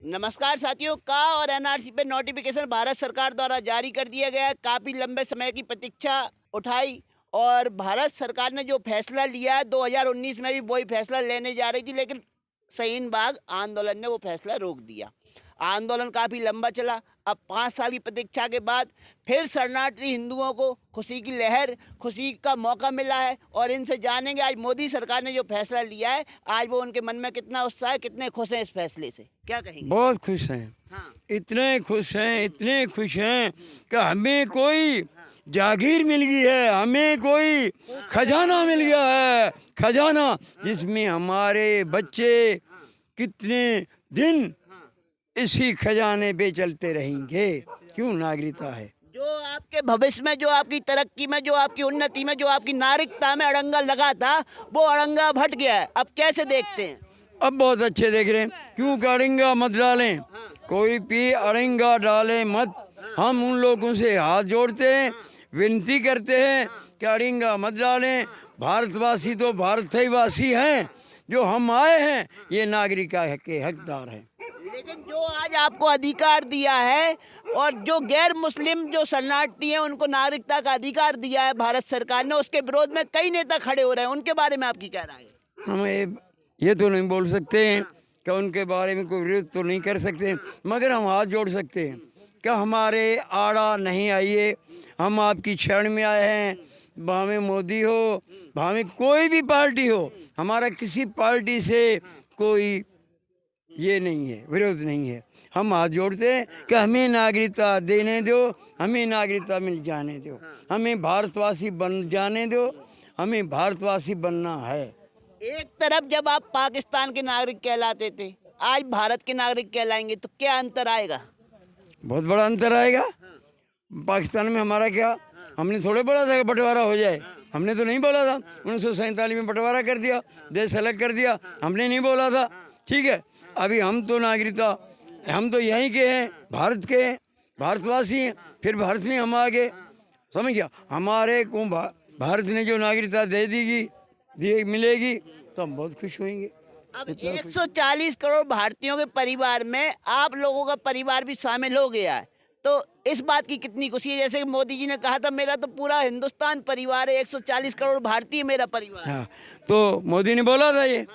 नमस्कार साथियों, का और एनआरसी पे नोटिफिकेशन भारत सरकार द्वारा जारी कर दिया गया है। काफ़ी लंबे समय की प्रतीक्षा उठाई और भारत सरकार ने जो फैसला लिया है 2019 में भी वही फैसला लेने जा रही थी, लेकिन शाहीन बाग आंदोलन ने वो फैसला रोक दिया। आंदोलन काफ़ी लंबा चला। अब 5 साल की प्रतीक्षा के बाद फिर शरणार्थी हिंदुओं को खुशी की लहर, खुशी का मौका मिला है और इनसे जानेंगे आज मोदी सरकार ने जो फैसला लिया है, आज वो उनके मन में कितना उत्साह है, कितने खुश हैं इस फैसले से, क्या कहेंगे? बहुत खुश हैं। हाँ। इतने खुश हैं कि हमें कोई जागीर मिल गई है, हमें कोई खजाना मिल गया है, खजाना जिसमें हमारे बच्चे कितने दिन इसी खजाने पे चलते रहेंगे। क्यों? नागरिकता है जो आपके भविष्य में, जो आपकी तरक्की में, जो आपकी उन्नति में, जो आपकी नागरिकता में अड़ंगा लगा था, वो अड़ंगा अब हट गया है। अब कैसे देखते हैं? अब बहुत अच्छे देख रहे हैं। क्यों अड़ंगा मत डालें, कोई भी अड़ंगा डाले मत। हम उन लोगों से हाथ जोड़ते हैं, विनती करते हैं कि अड़ंगा मत डालें। भारतवासी तो भारत ही वासी हैं, जो हम आए हैं ये नागरिकता के हकदार हैं। लेकिन जो आज आपको अधिकार दिया है और जो गैर मुस्लिम जो शरणार्थी हैं उनको नागरिकता का अधिकार दिया है भारत सरकार ने, उसके विरोध में कई नेता खड़े हो रहे हैं। उनके बारे में आपकी क्या राय है? हमें ये तो नहीं बोल सकते हैं कि उनके बारे में कोई विरोध तो नहीं कर सकते, मगर हम हाथ जोड़ सकते हैं कि हमारे आड़ा नहीं आइए, हम आपकी शरण में आए हैं। भावें मोदी हो, भावें कोई भी पार्टी हो, हमारा किसी पार्टी से कोई ये नहीं है, विरोध नहीं है। हम हाथ जोड़ते हैं कि हमें नागरिकता देने दो, हमें नागरिकता मिल जाने दो, हमें भारतवासी बन जाने दो, हमें भारतवासी बनना है। एक तरफ जब आप पाकिस्तान के नागरिक कहलाते थे, आज भारत के नागरिक कहलाएंगे, तो क्या अंतर आएगा? बहुत बड़ा अंतर आएगा। पाकिस्तान में हमारा क्या, हमने थोड़े बोला था कि बंटवारा हो जाए, हमने तो नहीं बोला था। 1947 में बंटवारा कर दिया, देश अलग कर दिया, हमने नहीं बोला था। ठीक है, अभी हम तो नागरिकता, हम तो यहीं के हैं, भारत के हैं, भारतवासी हैं, फिर भारत में हम आगे, समझ गया। हमारे को भारत ने जो नागरिकता दे दी मिलेगी तो हम बहुत खुश होंगे। अब 140 करोड़ भारतीयों के परिवार में आप लोगों का परिवार भी शामिल हो गया है, तो इस बात की कितनी खुशी है? जैसे मोदी जी ने कहा था, मेरा तो पूरा हिंदुस्तान परिवार है, 140 करोड़ भारतीय मेरा परिवार है। हाँ, तो मोदी ने बोला था ये,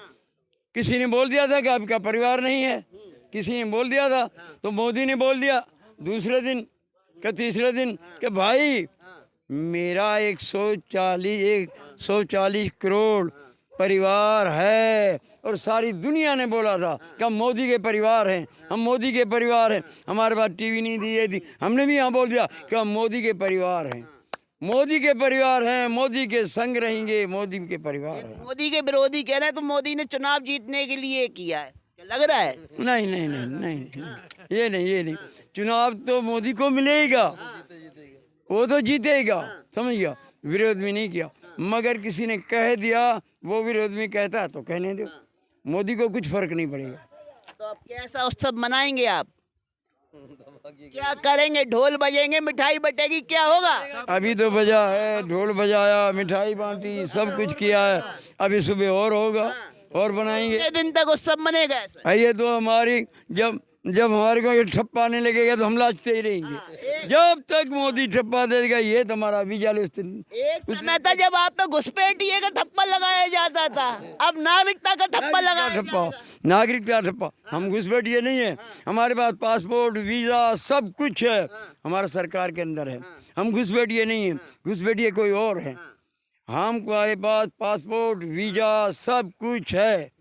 किसी ने बोल दिया था कि आपका परिवार नहीं है, किसी ने बोल दिया था, तो मोदी ने बोल दिया दूसरे दिन कि तीसरे दिन कि भाई मेरा 140 करोड़ परिवार है। और सारी दुनिया ने बोला था कि हम मोदी के परिवार हैं, हम मोदी के परिवार हैं। हमारे पास टीवी नहीं दी ये थी, हमने भी यहाँ बोल दिया कि हम मोदी के परिवार हैं, मोदी के परिवार हैं, मोदी के संग रहेंगे, मोदी के परिवार हैं। मोदी के विरोधी कह रहे हैं तो मोदी ने चुनाव जीतने के लिए किया है, क्या लग रहा है? नहीं नहीं नहीं नहीं, ये नहीं, चुनाव तो मोदी को मिलेगा, वो तो जीतेगा, समझ गया। विरोध भी नहीं किया, मगर किसी ने कह दिया वो विरोध में कहता तो कहने दो, मोदी को कुछ फर्क नहीं पड़ेगा। तो अब कैसा उत्सव मनाएंगे आप? क्या करेंगे? ढोल बजेंगे, मिठाई बटेगी, क्या होगा? अभी तो बजा है, ढोल बजाया, मिठाई बांटी, सब कुछ किया है। अभी सुबह और होगा और बनाएंगे। कितने दिन तक उत्सव मनेगा ऐसा? ये तो हमारी जब हमारे को ये ठप्पा आने लगेगा तो हम लाचते ही रहेंगे, जब तक मोदी ठप्पा देगा। ये तो हमारा बीजाल उस दिन एक समय था जब आप पे घुसपैठिए का थप्पा लगाया जाता था, अब नागरिकता का थप्पा लगाया ठप्पा, नागरिकता ठप्पा। हम घुसपैठिए नहीं है, हमारे पास पासपोर्ट, वीज़ा सब कुछ है, हमारा सरकार के अंदर है। हम घुसपैठिए नहीं है, घुसपैठिए कोई और है। हमारे पास पासपोर्ट, वीज़ा सब कुछ है,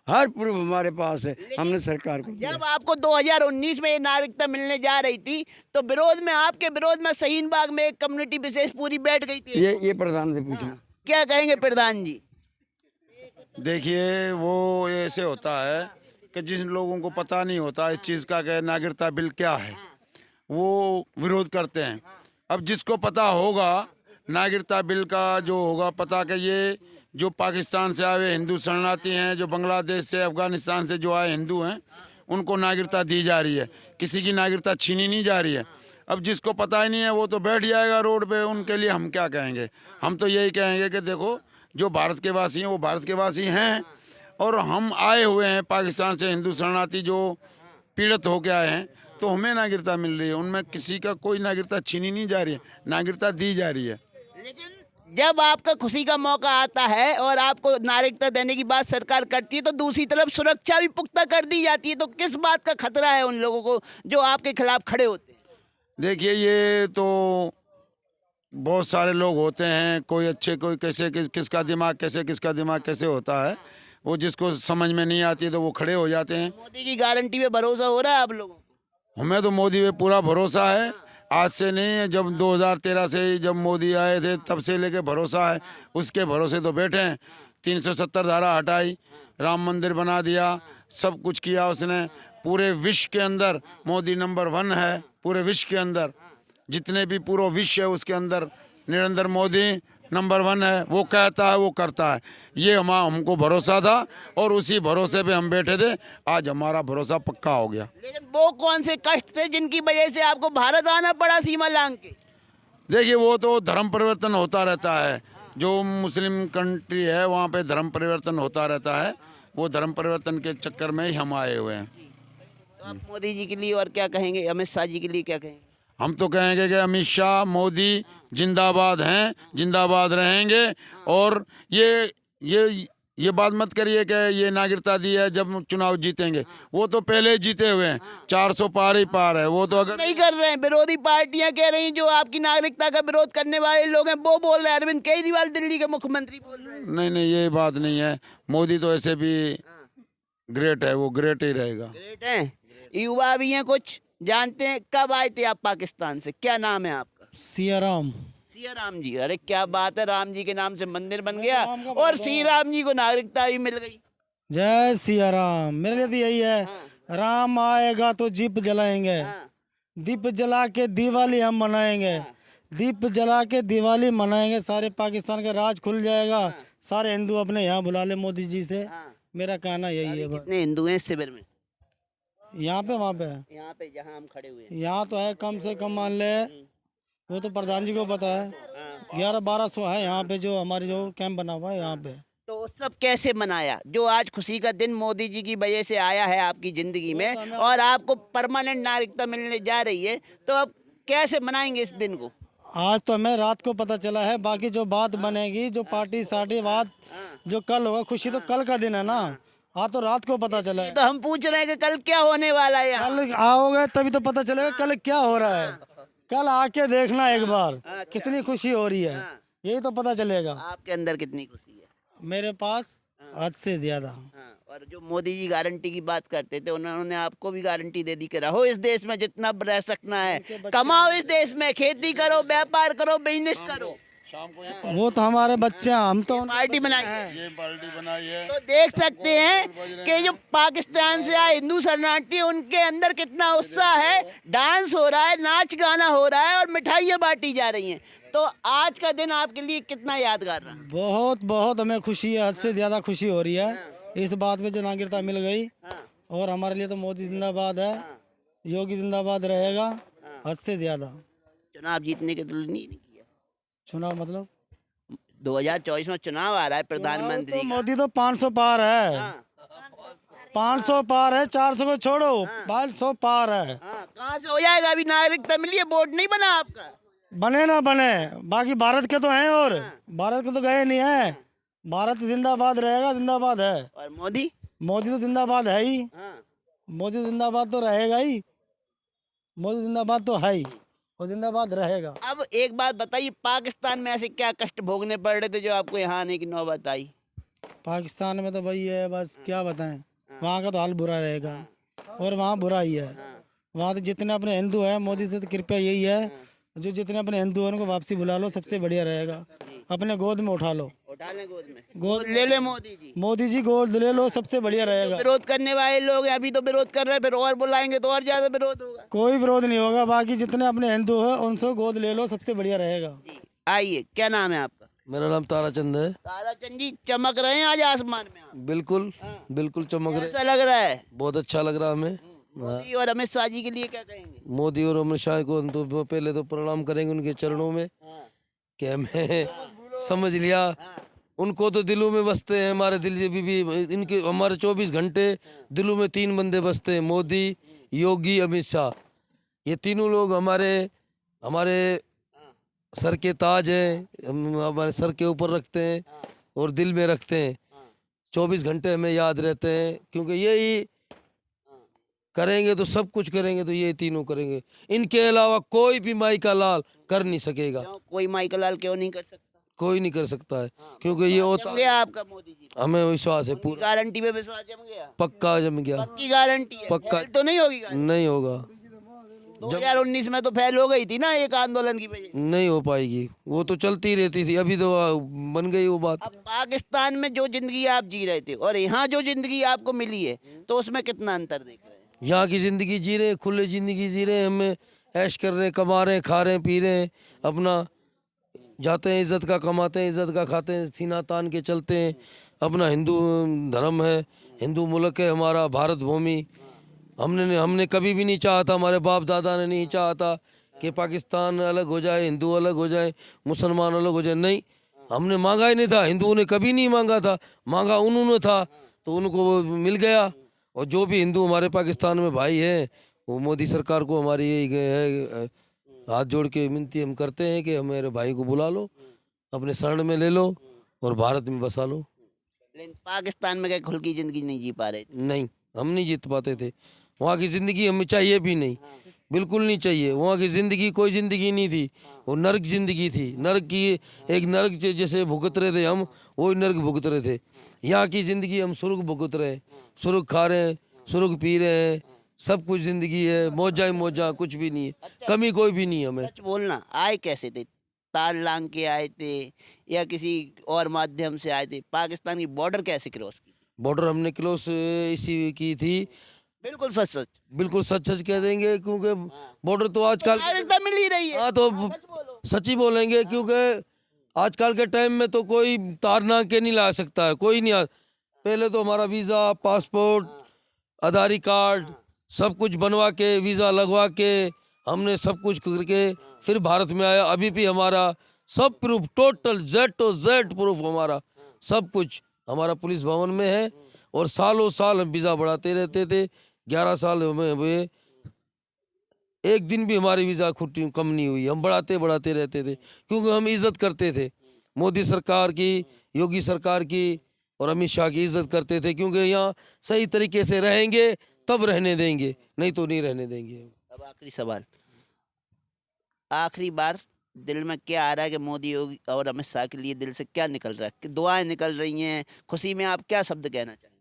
हर प्रूफ हमारे पास है, हमने सरकार को दिया। जब आपको 2019 में ये नागरिकता मिलने जा रही थी, तो विरोध में, आपके विरोध में शाहीन बाग में एक कम्युनिटी विशेष पूरी बैठ गई थी। ये प्रधान से पूछना। क्या कहेंगे प्रधान जी? देखिए, वो ऐसे होता है कि जिन लोगों को पता नहीं होता इस चीज़ का कि नागरिकता बिल क्या है, वो विरोध करते हैं। अब जिसको पता होगा नागरिकता बिल का, जो होगा पता कि ये जो पाकिस्तान से आए हिंदू शरणार्थी हैं, जो बांग्लादेश से, अफ़गानिस्तान से जो आए हिंदू हैं, उनको नागरिकता दी जा रही है, किसी की नागरिकता छीनी नहीं जा रही है। अब जिसको पता ही नहीं है वो तो बैठ जाएगा रोड पे, उनके लिए हम क्या कहेंगे? हम तो यही कहेंगे कि देखो, जो भारत के वासी हैं वो भारत के वासी हैं, और हम आए हुए हैं पाकिस्तान से हिंदू शरणार्थी जो पीड़ित होके आए हैं, तो हमें नागरिकता मिल रही है। उनमें किसी का कोई नागरिकता छीनी नहीं जा रही है, नागरिकता दी जा रही है। लेकिन जब आपका खुशी का मौका आता है और आपको नागरिकता देने की बात सरकार करती है तो दूसरी तरफ सुरक्षा भी पुख्ता कर दी जाती है, तो किस बात का खतरा है उन लोगों को जो आपके खिलाफ खड़े होते हैं? देखिए, ये तो बहुत सारे लोग होते हैं, कोई अच्छे कोई कैसे किसका दिमाग कैसे होता है, वो जिसको समझ में नहीं आती तो वो खड़े हो जाते हैं। मोदी की गारंटी पे भरोसा हो रहा है आप लोगों को? हमें तो मोदी पे पूरा भरोसा है, आज से नहीं है, जब 2013 से जब मोदी आए थे तब से लेके भरोसा है। उसके भरोसे तो बैठे हैं। 370 धारा हटाई, राम मंदिर बना दिया, सब कुछ किया उसने। पूरे विश्व के अंदर मोदी नंबर 1 है, पूरे विश्व के अंदर जितने भी पूरा विश्व है उसके अंदर नरेंद्र मोदी नंबर 1 है। वो कहता है वो करता है, ये हमको भरोसा था और उसी भरोसे पे हम बैठे थे। आज हमारा भरोसा पक्का हो गया। लेकिन वो कौन से कष्ट थे जिनकी वजह से आपको भारत आना पड़ा सीमा लांघ के? देखिए, वो तो धर्म परिवर्तन होता रहता है। जो मुस्लिम कंट्री है वहाँ पे धर्म परिवर्तन होता रहता है। वो धर्म परिवर्तन के चक्कर में ही हम आए हुए हैं। तो आप मोदी जी के लिए और क्या कहेंगे, अमित शाह जी के लिए क्या कहेंगे? हम तो कहेंगे कि अमित शाह मोदी जिंदाबाद हैं, जिंदाबाद रहेंगे। और ये बात मत करिए कि ये नागरिकता दी है जब चुनाव जीतेंगे, वो तो पहले जीते हुए हैं। 400 पार ही पार है वो तो। अगर नहीं कर रहे हैं, विरोधी पार्टियां कह रही हैं, जो आपकी नागरिकता का विरोध करने वाले लोग हैं वो बोल रहे हैं, अरविंद केजरीवाल दिल्ली के मुख्यमंत्री बोल रहे हैं। नहीं, ये बात नहीं है। मोदी तो ऐसे भी ग्रेट है, वो ग्रेट ही रहेगा। ग्रेट हैं। युवा भी हैं कुछ, जानते हैं कब आए थे आप पाकिस्तान से? क्या नाम है आपका? सिया राम। सिया राम जी, अरे क्या बात है, राम जी के नाम से मंदिर बन गया और सिया राम जी को नागरिकता भी मिल गई। जय सिया राम। मेरे लिए तो यही है, राम आएगा तो दीप जलाएंगे, दीप जला के दिवाली हम मनाएंगे, दीप जला के दिवाली मनाएंगे, सारे पाकिस्तान का राज खुल जाएगा, सारे हिंदू अपने यहाँ बुला ले मोदी जी से। मेरा कहना यही है। कितने हिंदू हैं इस शिविर में? यहाँ पे वहाँ पे यहाँ पे जहाँ हम खड़े हुए हैं यहाँ तो है कम से कम, मान ले वो तो प्रधान जी को पता है, 1100-1200 है यहाँ पे जो हमारे जो कैंप बना हुआ है यहाँ पे। तो उस सब कैसे मनाया जो आज खुशी का दिन मोदी जी की वजह से आया है आपकी जिंदगी में और आपको परमानेंट नागरिकता मिलने जा रही है, तो अब कैसे मनाएंगे इस दिन को? आज तो हमें रात को पता चला है, बाकी जो बात बनेगी, जो पार्टी सार्टी बात जो कल होगा, खुशी तो कल का दिन है ना, आज तो रात को पता चला है। तो हम पूछ रहे हैं कि कल क्या होने वाला है यहाँ? कल आओगे तभी तो पता चलेगा कल क्या हो रहा है। कल आके देखना एक बार कितनी खुशी हो रही है, यही तो पता चलेगा। आपके अंदर कितनी खुशी है? मेरे पास हद से ज्यादा। और जो मोदी जी गारंटी की बात करते थे, उन्होंने आपको भी गारंटी दे दी कि रहो इस देश में जितना रह सकना है, कमाओ इस देश में, खेती करो, व्यापार करो, बिजनेस करो। वो तो हमारे बच्चे हैं, हम तो पार्टी बनाई है। ये पार्टी बनाई है। तो देख सकते हैं कि जो पाकिस्तान से आए हिंदू शरणार्थी, उनके अंदर कितना उत्साह है, डांस हो रहा है, नाच गाना हो रहा है और मिठाइयाँ बांटी जा रही हैं। तो आज का दिन आपके लिए कितना यादगार रहा? बहुत बहुत हमें खुशी है, हद से ज्यादा खुशी हो रही है इस बात में जो नागरिकता मिल गई। और हमारे लिए तो मोदी जिंदाबाद है, योगी जिंदाबाद रहेगा, हद से ज्यादा। चुनाव जीतने के दिल नहीं किया? चुनाव मतलब 2024 में चुनाव आ रहा है प्रधानमंत्री तो का। मोदी तो 500 पार है, 500 पार है, 400 को छोड़ो, 500 पार है। कहाँ से हो जाएगा? अभी नागरिकता मिली है, वोट नहीं बना आपका? बने ना बने, बाकी भारत के तो हैं और भारत के तो गए नहीं है। भारत जिंदाबाद रहेगा, जिंदाबाद है। और मोदी? मोदी तो जिंदाबाद है ही, मोदी जिंदाबाद तो रहेगा ही, मोदी जिंदाबाद तो है ही और जिंदाबाद रहेगा। अब एक बात बताइए, पाकिस्तान में ऐसे क्या कष्ट भोगने पड़ रहे थे जो आपको यहाँ आने की नौबत आई? पाकिस्तान में तो वही है, बस क्या बताएं, वहाँ का तो हाल बुरा रहेगा और वहाँ बुरा ही है। वहाँ तो जितने अपने हिंदू हैं, मोदी से तो कृपया यही है, जो जितने अपने हिंदू हैं उनको वापसी बुला लो, सबसे बढ़िया रहेगा। अपने गोद में उठा लो, उठा लें गोद में, गोद ले ले मोदी जी। मोदी जी गोद ले लो, सबसे बढ़िया रहेगा। विरोध करने वाले लोग हैं, अभी तो विरोध कर रहे हैं, फिर और बुलाएंगे तो और ज्यादा विरोध होगा। कोई विरोध नहीं होगा, बाकी जितने अपने हिंदू हैं उनसे गोद ले लो, सबसे बढ़िया रहेगा। आइए, क्या नाम है आपका? मेरा नाम ताराचंद है। ताराचंद जी, चमक रहे हैं आज आसमान में आप। बिल्कुल बिल्कुल चमक रहे, कैसा लग रहा है? बहुत अच्छा लग रहा हमें। मोदी और अमित शाह जी के लिए क्या कहेंगे? मोदी और अमित शाह को हम तो पहले तो प्रणाम करेंगे उनके चरणों में कि हमें समझ लिया। उनको तो दिलों में बसते हैं, हमारे दिल से भी इनके हमारे 24 घंटे दिलों में 3 बंदे बसते हैं, मोदी, योगी, अमित शाह, ये तीनों लोग हमारे सर के ताज हैं, हम हमारे सर के ऊपर रखते हैं और दिल में रखते हैं। 24 घंटे हमें याद रहते हैं, क्योंकि यही करेंगे तो सब कुछ करेंगे, तो ये तीनों करेंगे। इनके अलावा कोई भी माई का लाल कर नहीं सकेगा। क्यों? कोई माइकल लाल क्यों नहीं कर सकता? कोई नहीं कर सकता है, क्योंकि ये होता जम गया आपका मोदी जी पे? हमें विश्वास है पूरा, गारंटी पे विश्वास जम गया? पक्का जम गया। पक्की गारंटी है? पक्का। फेल तो नहीं होगी गारंटी? नहीं होगा, 2019 में तो फेल हो गई थी ना एक आंदोलन की वजह से। नहीं हो पाएगी, वो तो चलती रहती थी, अभी तो बन गई वो बात। अब पाकिस्तान में जो जिंदगी आप जी रहे थे और यहाँ जो जिंदगी आपको मिली है, तो उसमें कितना अंतर देख रहे हैं? यहाँ की ज़िंदगी जी रहे हैं, खुले ज़िंदगी जी रहे हैं, हमें ऐश कर रहे हैं, कमा रहे हैं, खा रहे हैं, पी रहे हैं, अपना जाते हैं, इज़्ज़त का कमाते हैं, इज़्ज़त का खाते हैं, सीना तान के चलते हैं। अपना हिंदू धर्म है, हिंदू मुल्क है हमारा भारत भूमि। हमने कभी भी नहीं चाहा था, हमारे बाप दादा ने नहीं चाहा था कि पाकिस्तान अलग हो जाए, हिंदू अलग हो जाए, मुसलमान अलग हो जाए। नहीं, हमने मांगा ही नहीं था, हिंदुओं ने कभी नहीं मांगा था, मांगा उन्होंने था तो उनको वो मिल गया। और जो भी हिंदू हमारे पाकिस्तान में भाई हैं, वो मोदी सरकार को हमारी यही है, हाथ जोड़ के विनती हम करते हैं कि हमारे भाई को बुला लो, अपने शरण में ले लो और भारत में बसा लो। लेकिन पाकिस्तान में क्या खुल की जिंदगी नहीं जी पा रहे थे? नहीं, हम नहीं जीत पाते थे, वहाँ की ज़िंदगी हमें चाहिए भी नहीं, बिल्कुल नहीं चाहिए। वहाँ की ज़िंदगी कोई ज़िंदगी नहीं थी, वो नर्क ज़िंदगी थी। नर्क की एक नर्क जैसे भुगत रहे थे हम, वही नर्क भुगत रहे थे। यहाँ की ज़िंदगी हम स्वर्ग भुगत रहे हैं, स्वर्ग खा रहे हैं, स्वर्ग पी रहे हैं, सब कुछ ज़िंदगी है, मौजा ही मौजा, कुछ भी नहीं है, कमी कोई भी नहीं है हमें। सच बोलना, आए कैसे थे? तार लांग के आए थे या किसी और माध्यम से आए थे? पाकिस्तान की बॉर्डर कैसे क्रॉस की? बॉर्डर हमने क्लोज इसी की थी, बिल्कुल सच सच। बिल्कुल सच सच कह देंगे, क्योंकि बॉर्डर तो आजकल नागरिकता मिल ही रही है। हाँ तो सच बोलो। सच ही बोलेंगे, क्योंकि आजकल के टाइम में तो कोई तार ना के नहीं ला सकता है, कोई नहीं पहले तो हमारा वीज़ा, पासपोर्ट, आधार कार्ड सब कुछ बनवा के, वीज़ा लगवा के, हमने सब कुछ करके फिर भारत में आया। अभी भी हमारा सब प्रूफ, टोटल Z प्रूफ हमारा सब कुछ हमारा पुलिस भवन में है। और सालों साल हम वीज़ा बढ़ाते रहते थे, 11 साल में हुए, एक दिन भी हमारी वीज़ा खुटी कम नहीं हुई, हम बढ़ाते रहते थे, क्योंकि हम इज़्ज़त करते थे मोदी सरकार की, योगी सरकार की और अमित शाह की इज़्ज़त करते थे, क्योंकि यहाँ सही तरीके से रहेंगे तब रहने देंगे, नहीं तो नहीं रहने देंगे। अब आखिरी सवाल, आखिरी बार दिल में क्या आ रहा है कि मोदी योगी और अमित शाह के लिए दिल से क्या निकल रहा है? कि दुआएं निकल रही हैं, खुशी में आप क्या शब्द कहना चाहेंगे?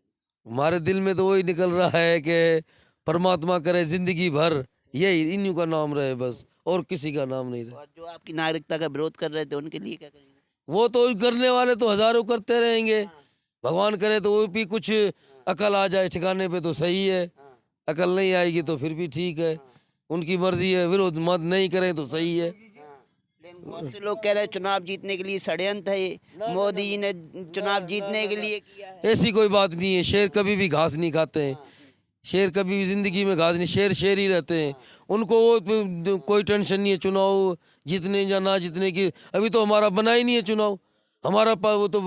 हमारे दिल में तो वही निकल रहा है कि परमात्मा करे जिंदगी भर यही इन्हीं का नाम रहे बस, और किसी का नाम नहीं रहे। और जो आपकी नागरिकता का विरोध कर रहे थे उनके लिए क्या कहेंगे? वो तो करने वाले तो हजारों करते रहेंगे, भगवान करे तो वो भी कुछ अकल आ जाए ठिकाने पे तो सही है, अकल नहीं आएगी तो फिर भी ठीक है, उनकी मर्जी है, विरोध मत नहीं करें तो सही है। लेकिन बहुत से लोग कह रहे हैं चुनाव जीतने के लिए षड्यंत्र है ये, मोदी जी ने चुनाव जीतने के लिए किया है। ऐसी कोई बात नहीं है, शेर कभी भी घास नहीं खाते हैं, शेर कभी भी जिंदगी में घास नहीं, शेर ही रहते हैं, उनको वो कोई टेंशन नहीं है चुनाव जीतने या ना जीतने की। अभी तो हमारा बना ही नहीं है चुनाव, हमारा वो तो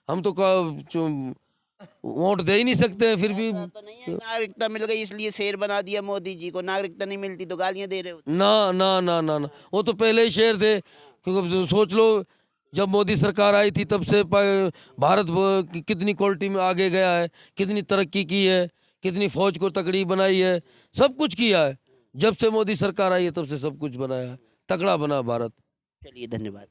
हम तो वोट दे ही नहीं सकते हैं, फिर भी तो नहीं है नागरिकता मिल गई इसलिए शेर बना दिया मोदी जी को, नागरिकता नहीं मिलती तो गालियां दे रहे हो। ना ना ना ना ना, वो तो पहले ही शेर थे, क्योंकि सोच लो जब मोदी सरकार आई थी तब से भारत कितनी क्वालिटी में आगे गया है, कितनी तरक्की की है, कितनी फौज को तकड़ी बनाई है, सब कुछ किया है। जब से मोदी सरकार आई है तब से सब कुछ बनाया है, तगड़ा बना भारत। चलिए धन्यवाद।